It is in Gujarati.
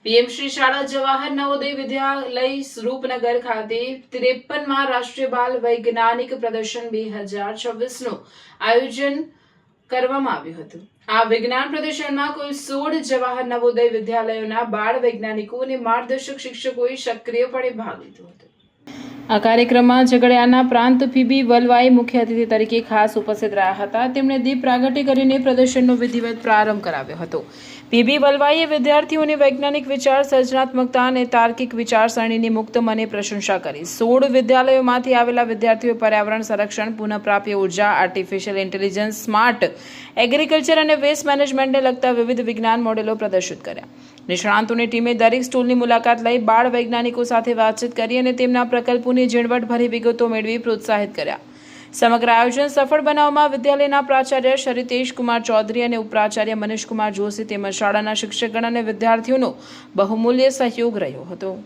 પીએમ શ્રી શાળા જવાહર નવોદય વિદ્યાલય રૂપનગર ખાતે 53મા રાષ્ટ્રીય બાલ વૈજ્ઞાનિક પ્રદર્શન 2026નું આયોજન કરવામાં આવ્યું હતું। આ વિજ્ઞાન પ્રદર્શનમાં કુલ 16 જવાહર નવોદય વિદ્યાલયોના બાળ વૈજ્ઞાનિકો અને માર્ગદર્શક શિક્ષકોએ સક્રિયપણે ભાગ લીધો હતો। આ કાર્યક્રમમાં ઝઘડિયાના પ્રાંત પીબી વલવાઈ મુખ્ય અતિથિ તરીકે ખાસ ઉપસ્થિત રહ્યા હતા। તેમણે દીપ પ્રાગટ્ય કરીને પ્રદર્શનનો વિધિવત પ્રારંભ કરાવ્યો હતો। પીબી વલવાઈએ વિદ્યાર્થીઓને વૈજ્ઞાનિક વિચાર, સર્જનાત્મકતા અને તાર્કિક વિચારસરણીની મુક્ત મને પ્રશંસા કરી। 16 વિદ્યાલયોમાંથી આવેલા વિદ્યાર્થીઓએ પર્યાવરણ સંરક્ષણ, પુનઃપ્રાપ્ય ઉર્જા, આર્ટિફિશિયલ ઇન્ટેલિજન્સ, સ્માર્ટ એગ્રીકલ્ચર અને વેસ્ટ મેનેજમેન્ટને લગતા વિવિધ વિજ્ઞાન મોડેલો પ્રદર્શિત કર્યા। નિષ્ણાંતોની ટીમે દરેક સ્ટોલની મુલાકાત લઈ બાળ વૈજ્ઞાનિકો સાથે વાતચીત કરી અને તેમના પ્રકલ્પોની ઝીણવટભરી વિગતો મેળવી પ્રોત્સાહિત કર્યા। સમગ્ર આયોજન સફળ બનાવવામાં વિદ્યાલયના પ્રાચાર્ય શ્રીતેશ કુમાર ચૌધરી અને ઉપપ્રાચાર્ય મનીષ કુમાર જોશી તેમજ શાળાના શિક્ષકગણ અને વિદ્યાર્થીઓનો બહુમૂલ્ય સહયોગ રહ્યો હતો।